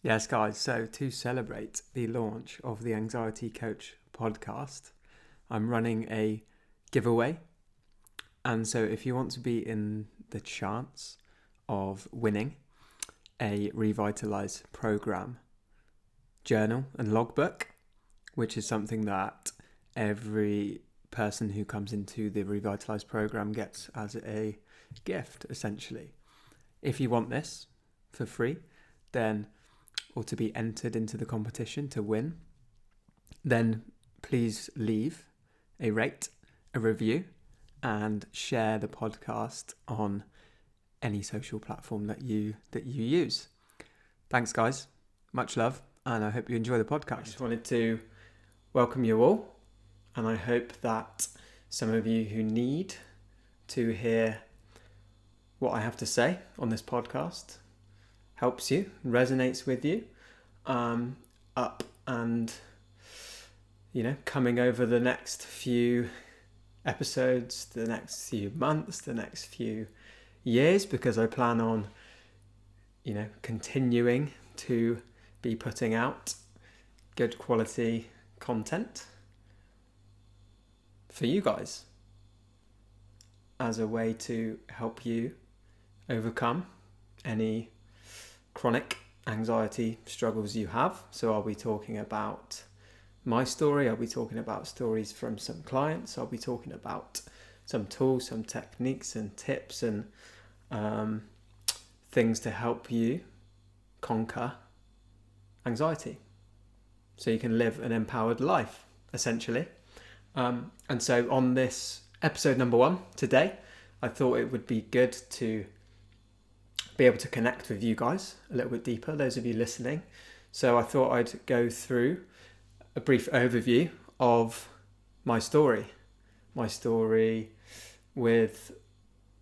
Yes, guys, so to celebrate the launch of the Anxiety Coach podcast, I'm running a giveaway. And so if you want to be in the chance of winning a Revitalize program journal and logbook, which is something that every person who comes into the Revitalize program gets as a gift, essentially. If you want this for free, then or to be entered into the competition to win, then please leave a rate, a review, and share the podcast on any social platform that you use. Thanks, guys. Much love, and I hope you enjoy the podcast. I just wanted to welcome you all, and I hope that some of you who need to hear what I have to say on this podcast helps you, resonates with you, up and, coming over the next few episodes, the next few months, the next few years, because I plan on, continuing to be putting out good quality content for you guys as a way to help you overcome any chronic anxiety struggles you have. So I'll be talking about my story, I'll be talking about stories from some clients, I'll be talking about some tools, some techniques and tips and things to help you conquer anxiety so you can live an empowered life, essentially. And so on this episode number 1 today, I thought it would be good to be able to connect with you guys a little bit deeper, those of you listening. So I thought I'd go through a brief overview of my story with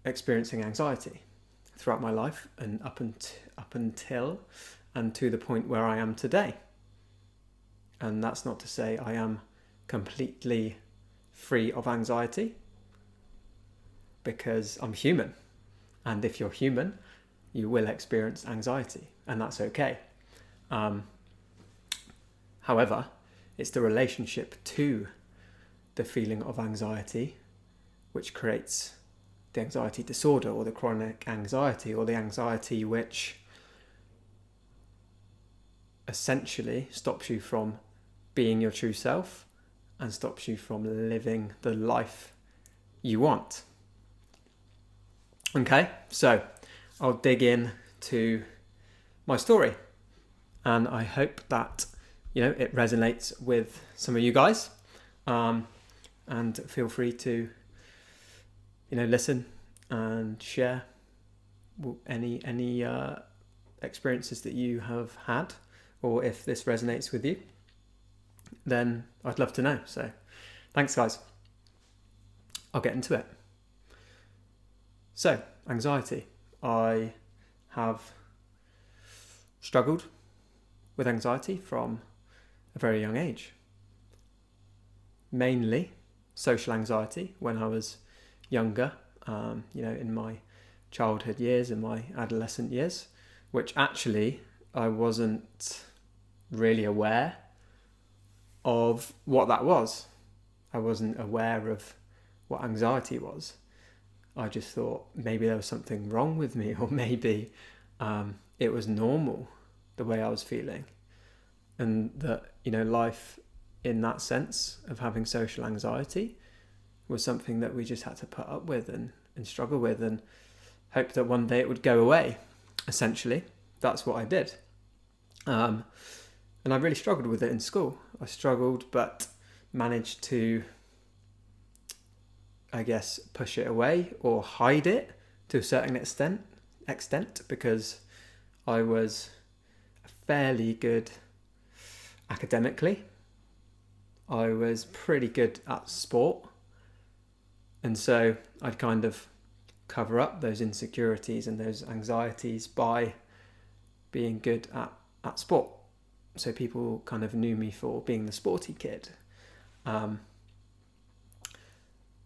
experiencing anxiety throughout my life and up until and to the point where I am today. And that's not to say I am completely free of anxiety, because I'm human. And if you're human, you will experience anxiety, and that's okay. However, it's the relationship to the feeling of anxiety which creates the anxiety disorder, or the chronic anxiety, or the anxiety which essentially stops you from being your true self and stops you from living the life you want. Okay, so I'll dig in to my story, and I hope that it resonates with some of you guys, and feel free to listen and share any experiences that you have had, or if this resonates with you, then I'd love to know. So thanks, guys. I'll get into it. So, anxiety. I have struggled with anxiety from a very young age. Mainly social anxiety when I was younger, in my childhood years, in my adolescent years, which actually I wasn't really aware of what that was. I wasn't aware of what anxiety was. I just thought maybe there was something wrong with me, or maybe it was normal the way I was feeling, and that life in that sense of having social anxiety was something that we just had to put up with and struggle with and hope that one day it would go away. Essentially, that's what I did, and I really struggled with it in school. I struggled, but managed to, I guess, push it away or hide it to a certain extent, because I was fairly good academically. I was pretty good at sport, and so I'd kind of cover up those insecurities and those anxieties by being good at sport. So people kind of knew me for being the sporty kid.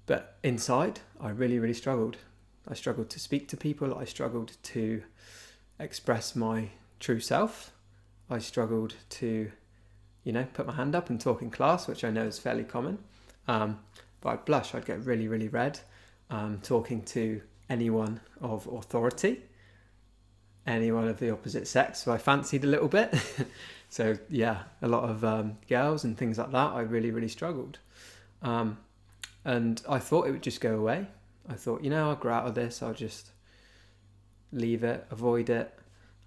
But inside, I really, really struggled. I struggled to speak to people. I struggled to express my true self. I struggled to, put my hand up and talk in class, which I know is fairly common. But I'd blush, I'd get really, really red talking to anyone of authority, anyone of the opposite sex who I fancied a little bit. So yeah, a lot of girls and things like that, I really, really struggled. And I thought it would just go away. I thought, I'll grow out of this, I'll just leave it, avoid it.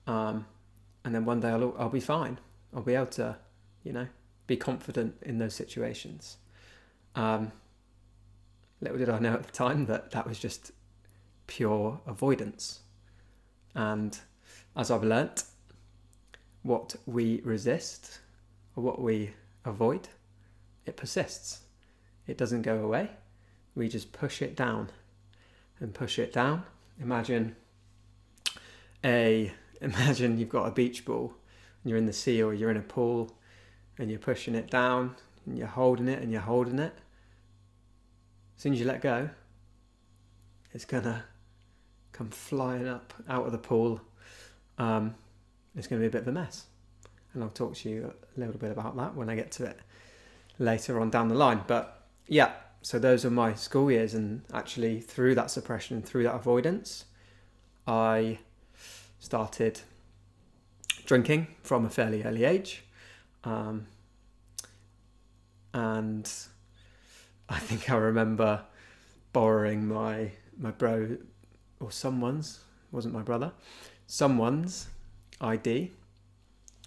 And then one day I'll be fine. I'll be able to, be confident in those situations. Little did I know at the time that was just pure avoidance. And as I've learnt, what we resist or what we avoid, it persists. It doesn't go away. We just push it down and push it down. Imagine you've got a beach ball and you're in the sea or you're in a pool and you're pushing it down and you're holding it and you're holding it. As soon as you let go, it's gonna come flying up out of the pool. It's going to be a bit of a mess. And I'll talk to you a little bit about that when I get to it later on down the line. But yeah, so those are my school years, and actually through that suppression and through that avoidance, I started drinking from a fairly early age. And I think I remember borrowing my bro, or someone's, wasn't my brother, someone's ID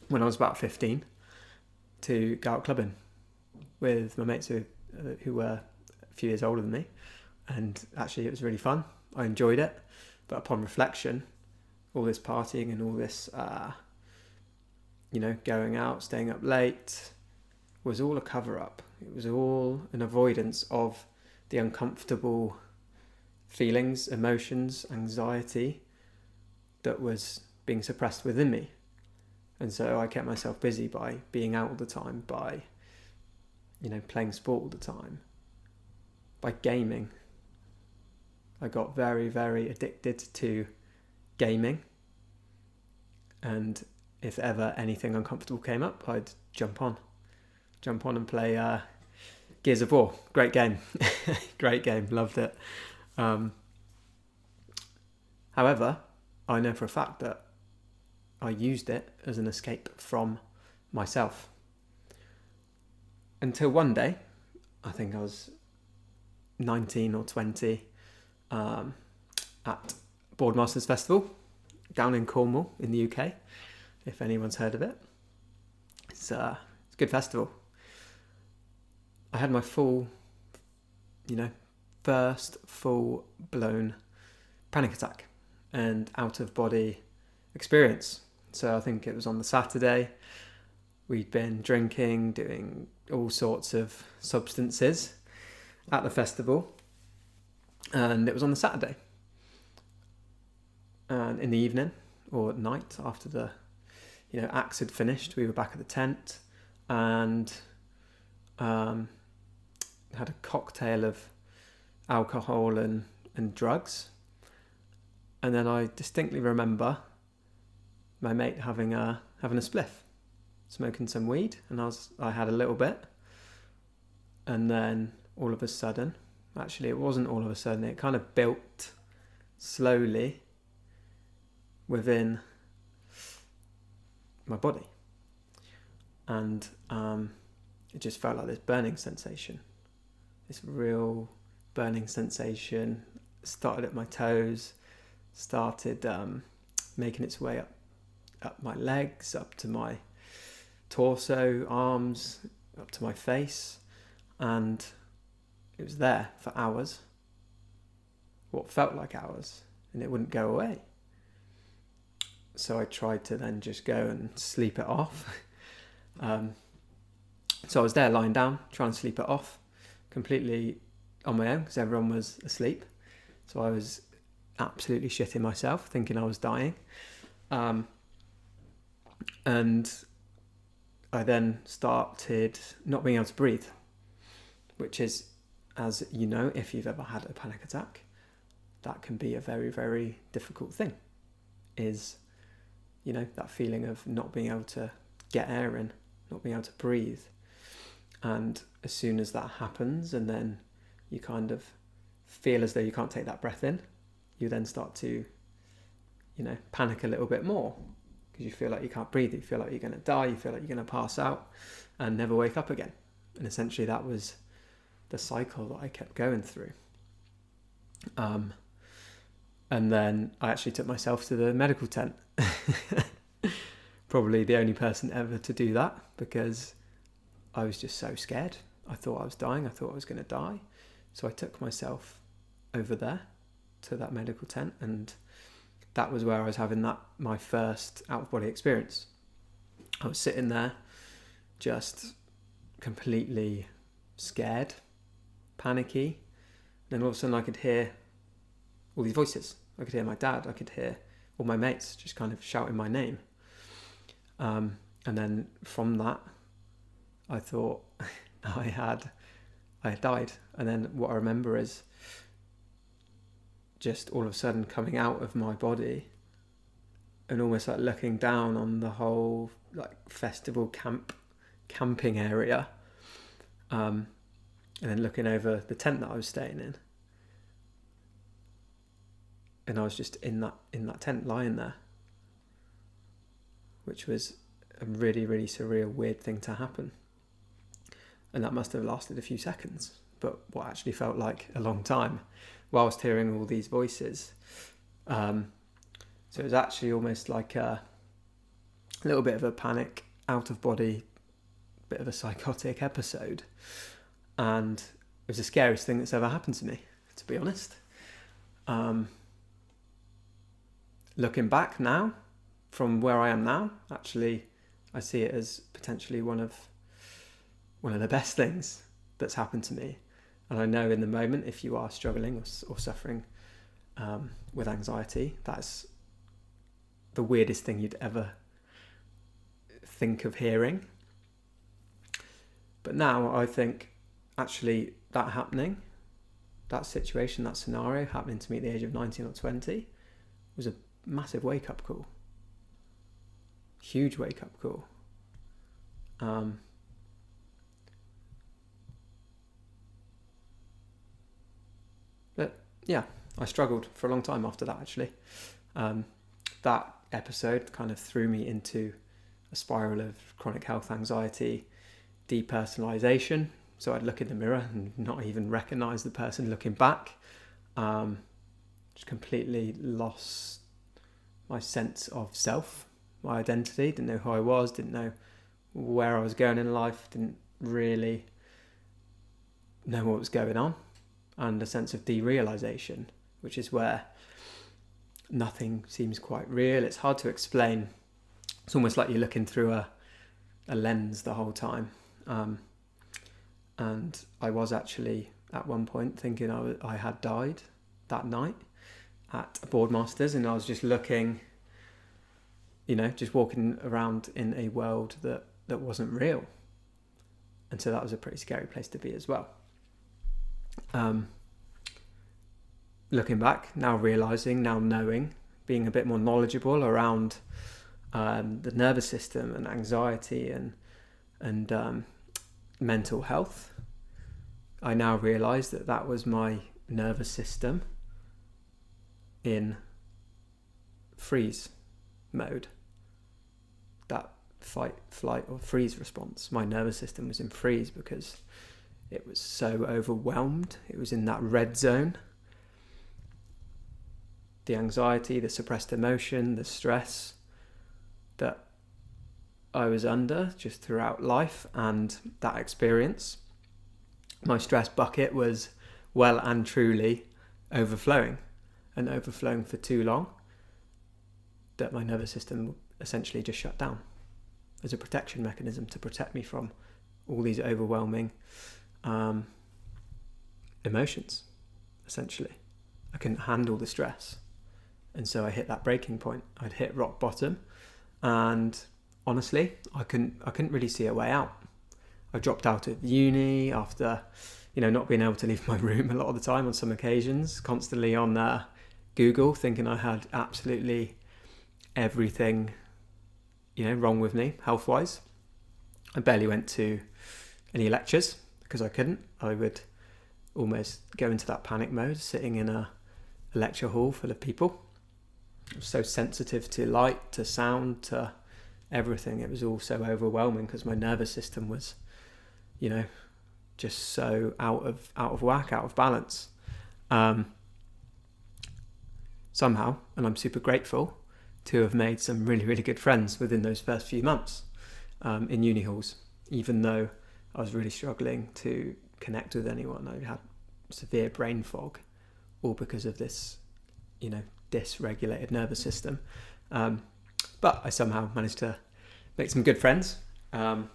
when I was about 15 to go out clubbing with my mates who were a few years older than me. And actually it was really fun. I enjoyed it. But upon reflection, all this partying and all this, going out, staying up late, was all a cover-up. It was all an avoidance of the uncomfortable feelings, emotions, anxiety that was being suppressed within me. And so I kept myself busy by being out all the time, by, playing sport all the time, by gaming. I got very, very addicted to gaming. And if ever anything uncomfortable came up, I'd jump on and play Gears of War. Great game. Great game. Loved it. However, I know for a fact that I used it as an escape from myself. Until one day, I think I was 19 or 20, at Boardmasters Festival down in Cornwall in the UK, if anyone's heard of it. It's a good festival. I had my first full-blown panic attack and out-of-body experience. So I think it was on the Saturday. We'd been drinking, doing all sorts of substances at the festival. And it was on the Saturday. And in the evening or at night after the acts had finished, we were back at the tent and had a cocktail of alcohol and drugs. And then I distinctly remember my mate having a spliff, smoking some weed, and I had a little bit. And then all of a sudden, actually it wasn't all of a sudden, it kind of built slowly within my body. And it just felt like this burning sensation, this real burning sensation. Started at my toes, started making its way up my legs, up to my torso, arms, up to my face, and it was there for hours, what felt like hours, and it wouldn't go away. So I tried to then just go and sleep it off. So I was there lying down, trying to sleep it off, completely on my own because everyone was asleep. So I was absolutely shitting myself, thinking I was dying. And I then started not being able to breathe, which is, as you know, if you've ever had a panic attack, that can be a very, very difficult thing, is, that feeling of not being able to get air in, not being able to breathe. And as soon as that happens, and then you kind of feel as though you can't take that breath in, you then start to, panic a little bit more, because you feel like you can't breathe, you feel like you're going to die, you feel like you're going to pass out and never wake up again. And essentially that was the cycle that I kept going through. And then I actually took myself to the medical tent. Probably the only person ever to do that, because I was just so scared. I thought I was dying. I thought I was going to die. So I took myself over there to that medical tent, and that was where I was having my first out-of-body experience. I was sitting there just completely scared, panicky. Then all of a sudden I could hear all these voices. I could hear my dad. I could hear all my mates just kind of shouting my name. And then from that, I thought I had died. And then what I remember is just all of a sudden coming out of my body and almost like looking down on the whole like festival camping area, and then looking over the tent that I was staying in, and I was just in that tent lying there, which was a really, really surreal, weird thing to happen. And that must have lasted a few seconds, but what actually felt like a long time whilst hearing all these voices. So it was actually almost like a little bit of a panic, out of body, bit of a psychotic episode. And it was the scariest thing that's ever happened to me, to be honest. Looking back now, from where I am now, actually, I see it as potentially one of the best things that's happened to me. And I know in the moment, if you are struggling or suffering with anxiety, that's the weirdest thing you'd ever think of hearing. But now I think actually that happening, that situation, that scenario happening to me at the age of 19 or 20 was a massive wake-up call. Huge wake-up call. But yeah, I struggled for a long time after that, actually. That episode kind of threw me into a spiral of chronic health anxiety, depersonalization. So I'd look in the mirror and not even recognize the person looking back. Just completely lost my sense of self, my identity, didn't know who I was, didn't know where I was going in life, didn't really know what was going on, and a sense of derealization, which is where nothing seems quite real. It's hard to explain. It's almost like you're looking through a lens the whole time. And I was actually at one point thinking I had died that night at Boardmasters, and I was just looking, just walking around in a world that wasn't real. And so that was a pretty scary place to be as well. Looking back, now realising, now knowing, being a bit more knowledgeable around the nervous system and anxiety and mental health, I now realise that was my nervous system in freeze mode. That fight, flight or freeze response. My nervous system was in freeze because it was so overwhelmed. It was in that red zone. The anxiety, the suppressed emotion, the stress that I was under just throughout life and that experience. My stress bucket was well and truly overflowing, and overflowing for too long, that my nervous system essentially just shut down as a protection mechanism to protect me from all these overwhelming emotions, essentially. I couldn't handle the stress. And so I hit that breaking point. I'd hit rock bottom, and honestly, I couldn't really see a way out. I dropped out of uni after, not being able to leave my room a lot of the time on some occasions, constantly on Google, thinking I had absolutely everything wrong with me health-wise. I barely went to any lectures because I couldn't. I would almost go into that panic mode sitting in a lecture hall full of people. I was so sensitive to light, to sound, to everything. It was all so overwhelming because my nervous system was, just so out of whack, out of balance. Somehow, and I'm super grateful to have made some really, really good friends within those first few months in uni halls, even though I was really struggling to connect with anyone. I had severe brain fog, all because of this, dysregulated nervous system. But I somehow managed to make some good friends, and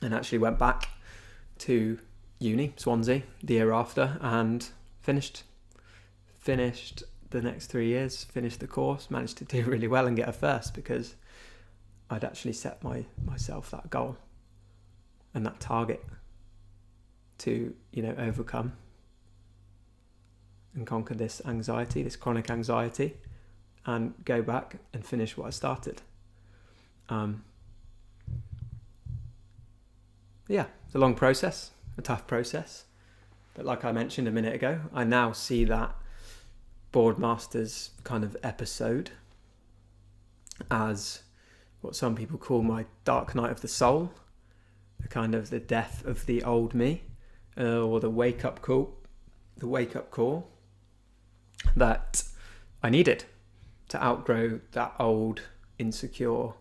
actually went back to uni, Swansea, the year after, and finished the next 3 years, finished the course, managed to do really well and get a first because I'd actually set myself that goal and that target to, overcome and conquer this anxiety, this chronic anxiety, and go back and finish what I started. It's a long process, a tough process. But like I mentioned a minute ago, I now see that Boardmasters kind of episode as what some people call my dark night of the soul, the kind of the death of the old me, or the wake up call that I needed to outgrow that old, insecure,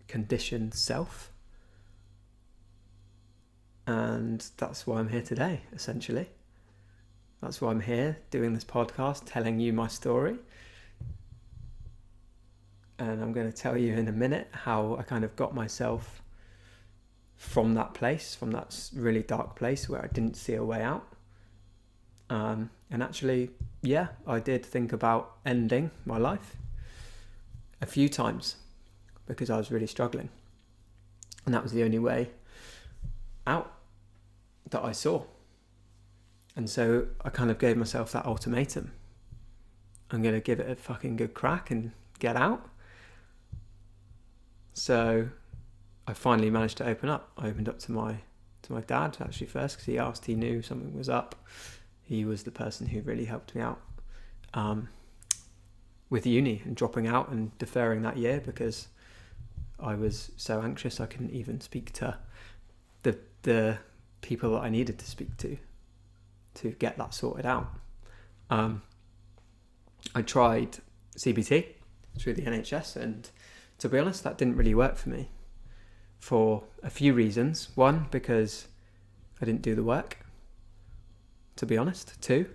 conditioned self. And that's why I'm here today, essentially. That's why I'm here doing this podcast, telling you my story. And I'm going to tell you in a minute how I kind of got myself from that place, from that really dark place where I didn't see a way out. And actually, I did think about ending my life a few times because I was really struggling. And that was the only way out that I saw. And so I kind of gave myself that ultimatum. I'm going to give it a fucking good crack and get out. So I finally managed to open up. I opened up to my dad actually first because he asked, he knew something was up. He was the person who really helped me out with uni and dropping out and deferring that year because I was so anxious I couldn't even speak to the people that I needed to speak to get that sorted out. I tried CBT through the NHS, and to be honest, that didn't really work for me for a few reasons. One, because I didn't do the work, to be honest. Two,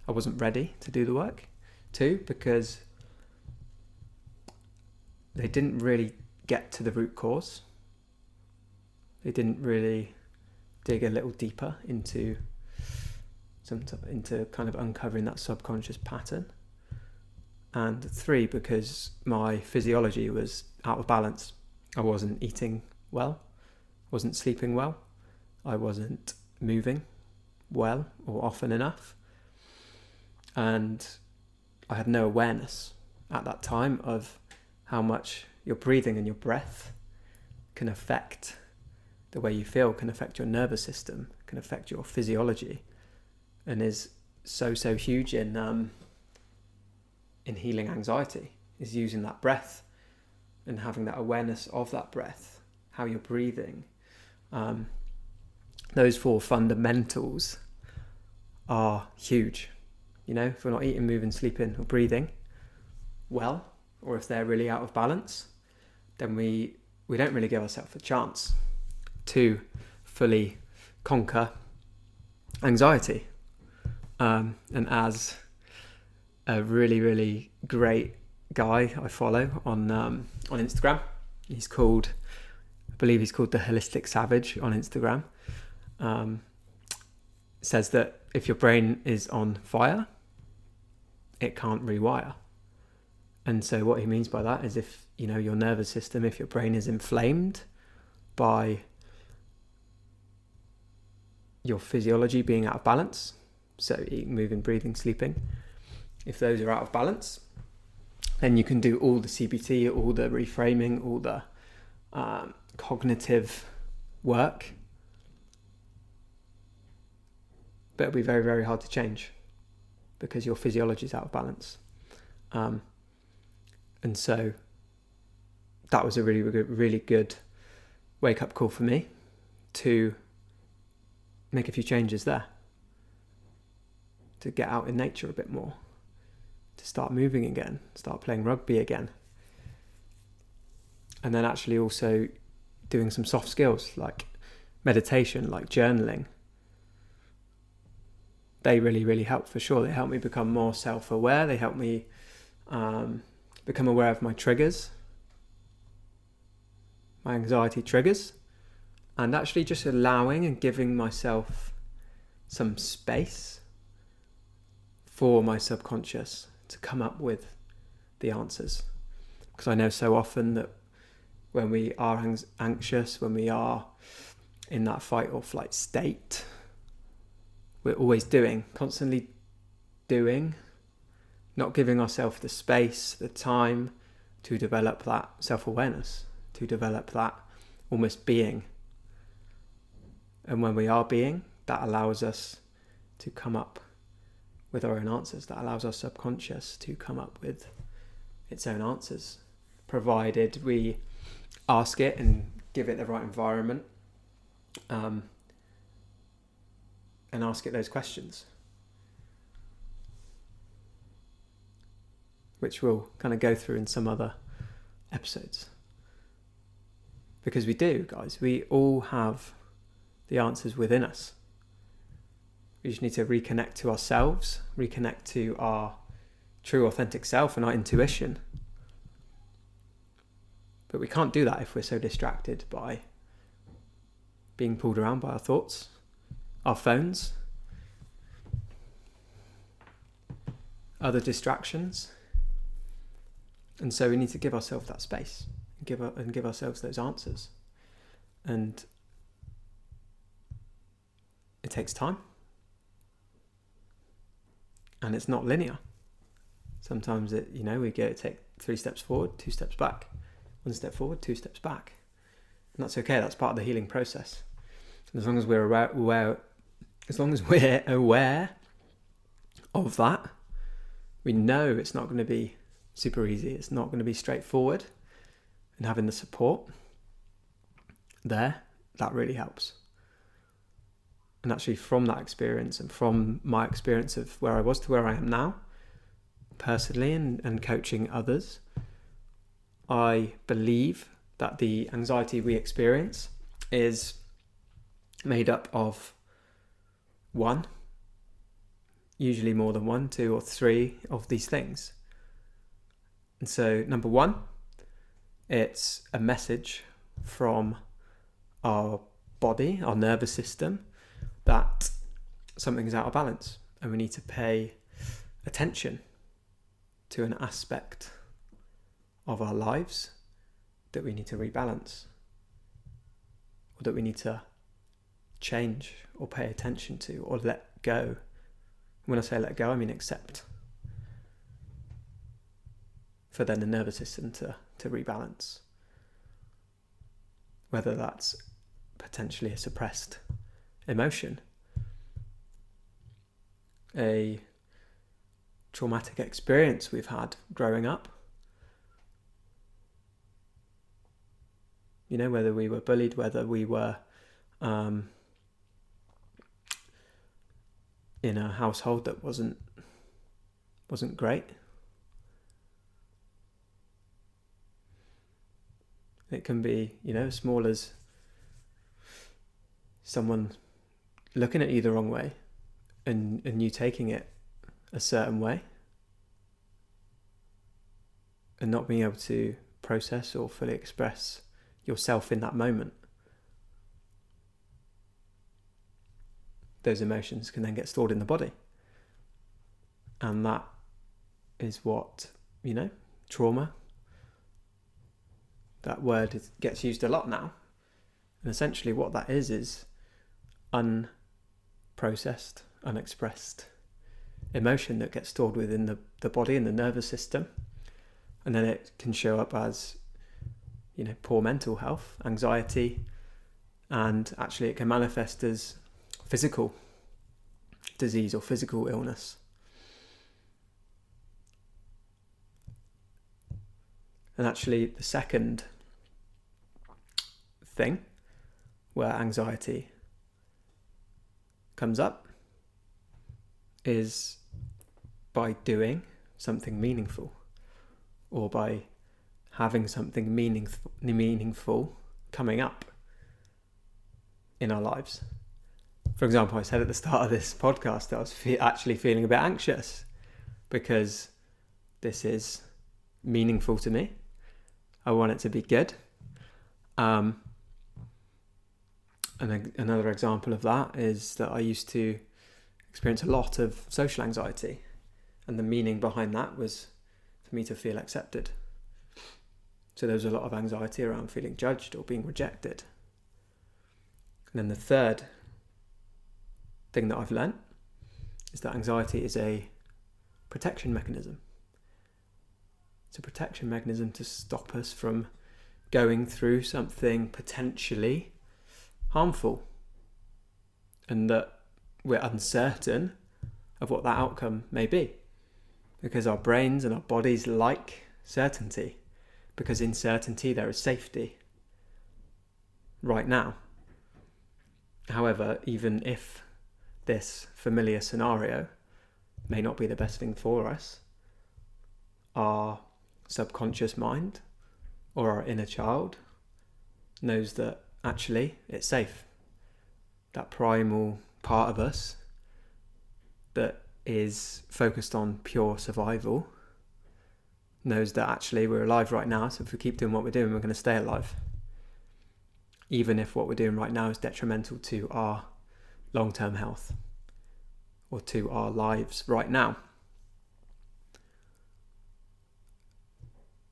I wasn't ready to do the work. Two, because they didn't really get to the root cause. They didn't really dig a little deeper into kind of uncovering that subconscious pattern. And three, because my physiology was out of balance. I wasn't eating well, wasn't sleeping well, I wasn't moving well or often enough, and I had no awareness at that time of how much your breathing and your breath can affect the way you feel, can affect your nervous system, can affect your physiology, and is so huge in healing anxiety, is using that breath and having that awareness of that breath, how you're breathing. Those four fundamentals are huge. If we're not eating, moving, sleeping or breathing well, or if they're really out of balance, then we don't really give ourselves a chance to fully conquer anxiety. And as a really, really great guy I follow on Instagram, I believe he's called the Holistic Savage on Instagram, says that if your brain is on fire, it can't rewire. And so what he means by that is if, your nervous system, if your brain is inflamed by your physiology being out of balance, so eating, moving, breathing, sleeping, if those are out of balance, then you can do all the CBT, all the reframing, all the cognitive work. But it'll be very, very hard to change because your physiology is out of balance. And so that was a really good wake-up call for me to make a few changes there, to get out in nature a bit more, to start moving again, start playing rugby again. And then actually also doing some soft skills like meditation, like journaling. They really, really help for sure. They help me become more self-aware. They help me become aware of my triggers, my anxiety triggers, and actually just allowing and giving myself some space for my subconscious to come up with the answers. Because I know so often that when we are anxious, when we are in that fight or flight state, we're always constantly doing, not giving ourselves the space, the time to develop that self-awareness, to develop that almost being. And when we are being, that allows us to come up with our own answers. That allows our subconscious to come up with its own answers, provided we ask it and give it the right environment, and ask it those questions, which we'll kind of go through in some other episodes. Because we do, guys, we all have the answers within us. We just need to reconnect to ourselves, reconnect to our true authentic self and our intuition. But we can't do that if we're so distracted by being pulled around by our thoughts, our phones, other distractions. And so we need to give ourselves that space and give ourselves those answers. And it takes time. And it's not linear. Sometimes we take 3 steps forward, 2 steps back, 1 step forward, 2 steps back. And that's okay. That's part of the healing process. And as long as we're aware of that, we know it's not going to be super easy. It's not going to be straightforward. And having the support there, that really helps. And actually from that experience and from my experience of where I was to where I am now, personally and coaching others, I believe that the anxiety we experience is made up of usually more than 1, 2 or 3 of these things. And so number 1, it's a message from our body, our nervous system, that something's out of balance and we need to pay attention to an aspect of our lives that we need to rebalance, or that we need to change or pay attention to or let go. When I say let go, I mean accept, for then the nervous system to rebalance. Whether that's potentially a suppressed emotion, a traumatic experience we've had growing up, whether we were bullied, whether we were in a household that wasn't great. It can be, as small as someone looking at you the wrong way and you taking it a certain way and not being able to process or fully express yourself in that moment. Those emotions can then get stored in the body. And that is what, trauma, that word gets used a lot now. And essentially what that is unprocessed, unexpressed emotion that gets stored within the body and the nervous system. And then it can show up as, poor mental health, anxiety, and actually it can manifest as physical disease or physical illness. And actually the second thing where anxiety comes up is by doing something meaningful, or by having something meaningful coming up in our lives. For example, I said at the start of this podcast that I was actually feeling a bit anxious because this is meaningful to me. I want it to be good. And another example of that is that I used to experience a lot of social anxiety, and the meaning behind that was for me to feel accepted. So there was a lot of anxiety around feeling judged or being rejected. And then the third thing that I've learnt is that anxiety is a protection mechanism. It's a protection mechanism to stop us from going through something potentially harmful, and that we're uncertain of what that outcome may be, because our brains and our bodies like certainty, because in certainty there is safety right now. However, even if this familiar scenario may not be the best thing for us, our subconscious mind or our inner child knows that actually it's safe. That primal part of us that is focused on pure survival knows that actually we're alive right now, so if we keep doing what we're doing, we're going to stay alive. Even if what we're doing right now is detrimental to our long-term health or to our lives right now.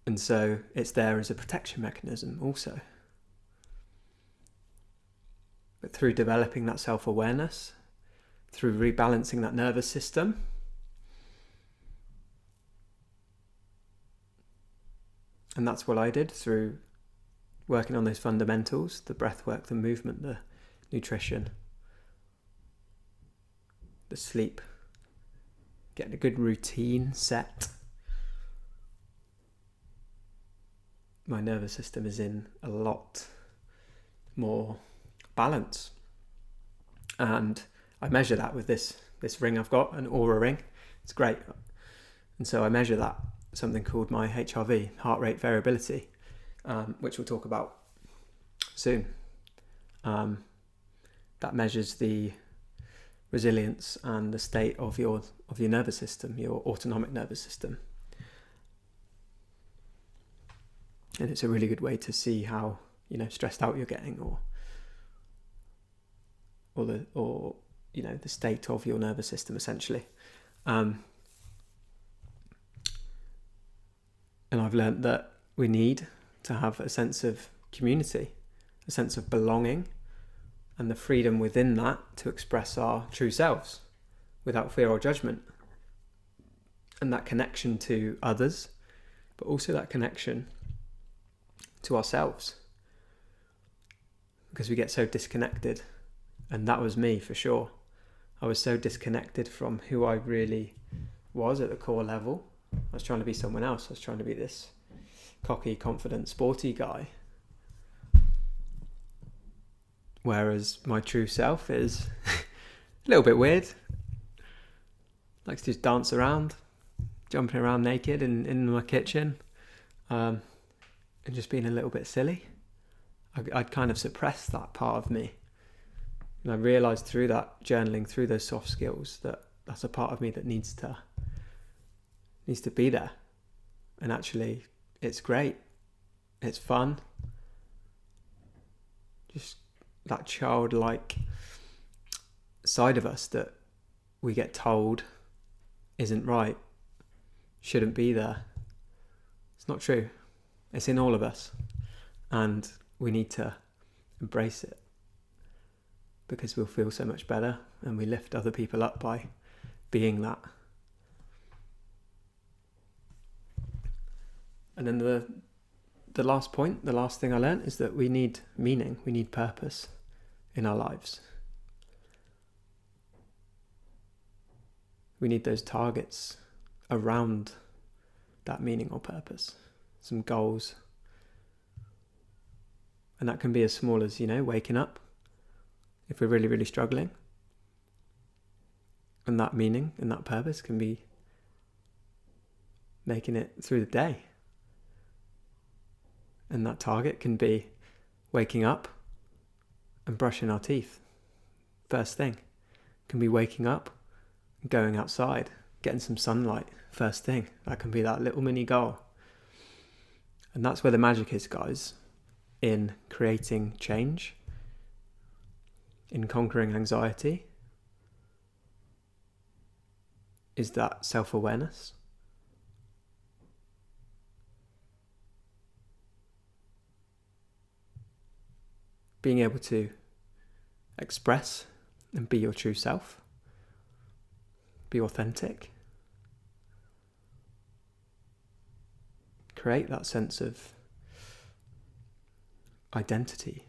And so it's there as a protection mechanism also. But through developing that self-awareness, through rebalancing that nervous system, and that's what I did through working on those fundamentals, the breath work, the movement, the nutrition, the sleep, getting a good routine set. My nervous system is in a lot more balance. And I measure that with this ring I've got, an Aura ring. It's great. And so I measure that, something called my HRV, heart rate variability, which we'll talk about soon. That measures the resilience and the state of your nervous system, your autonomic nervous system. And it's a really good way to see how, stressed out you're getting, or the state of your nervous system essentially. And I've learnt that we need to have a sense of community, a sense of belonging, and the freedom within that to express our true selves without fear or judgment. And that connection to others, but also that connection to ourselves. Because we get so disconnected, and that was me for sure. I was so disconnected from who I really was at the core level. I was trying to be someone else. I was trying to be this cocky, confident, sporty guy. Whereas my true self is a little bit weird. Likes to just dance around, jumping around naked in my kitchen, and just being a little bit silly. I'd kind of suppressed that part of me. And I realised through that journaling, through those soft skills, that that's a part of me that needs to be there. And actually, it's great. It's fun. Just that childlike side of us that we get told isn't right, shouldn't be there. It's not true. It's in all of us. And we need to embrace it, because we'll feel so much better, and we lift other people up by being that. And then the last point, the last thing I learned is that we need meaning, we need purpose in our lives. We need those targets around that meaning or purpose, some goals. And that can be as small as, waking up if we're really, really struggling. And that meaning and that purpose can be making it through the day. And that target can be waking up and brushing our teeth. First thing. Can be waking up and going outside, getting some sunlight. First thing. That can be that little mini goal. And that's where the magic is, guys, in creating change, in conquering anxiety, is that self-awareness. Being able to express and be your true self, be authentic, create that sense of identity,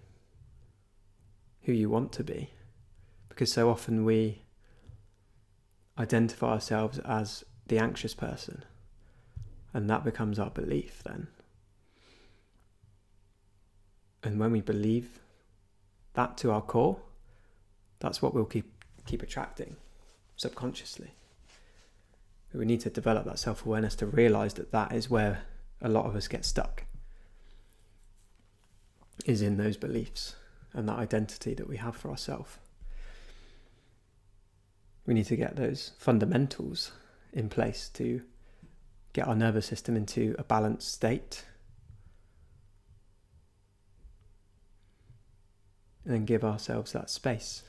who you want to be, because so often we identify ourselves as the anxious person, and that becomes our belief then. And when we believe that to our core, that's what we'll keep attracting subconsciously. We need to develop that self-awareness to realise that is where a lot of us get stuck, is in those beliefs and that identity that we have for ourselves. We need to get those fundamentals in place to get our nervous system into a balanced state, and then give ourselves that space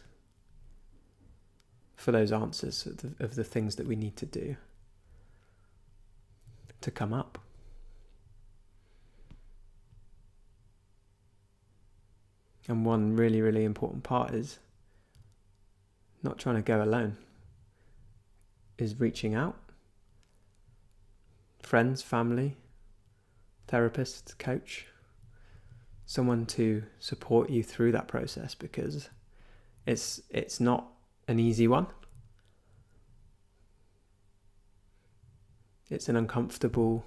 for those answers of the things that we need to do to come up. And one really, really important part is not trying to go alone, is reaching out. Friends, family, therapist, coach, someone to support you through that process, because it's not an easy one. It's an uncomfortable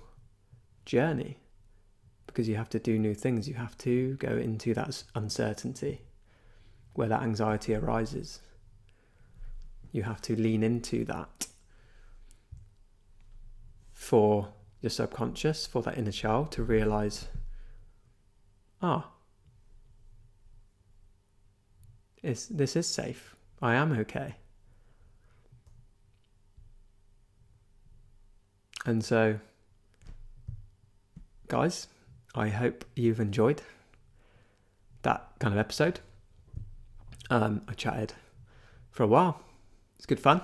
journey, because you have to do new things. You have to go into that uncertainty where that anxiety arises. You have to lean into that for your subconscious, for that inner child to realise, this is safe. I am okay. And so, guys, I hope you've enjoyed that kind of episode. I chatted for a while. It's good fun.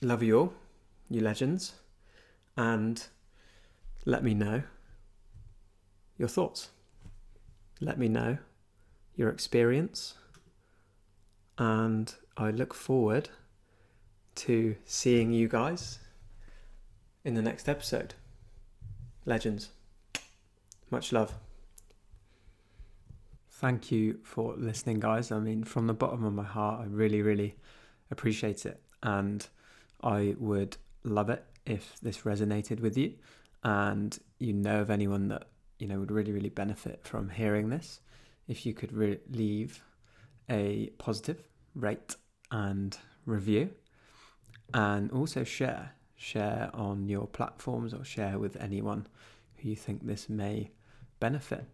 Love you all, you legends. And let me know your thoughts. Let me know your experience. And I look forward to seeing you guys in the next episode. Legends. Much love. Thank you for listening, guys. I mean, from the bottom of my heart, I really, really appreciate it. And I would love it if this resonated with you, and you know of anyone that would really, really benefit from hearing this. If you could leave a positive rate and review, and also share on your platforms, or share with anyone who you think this may benefit.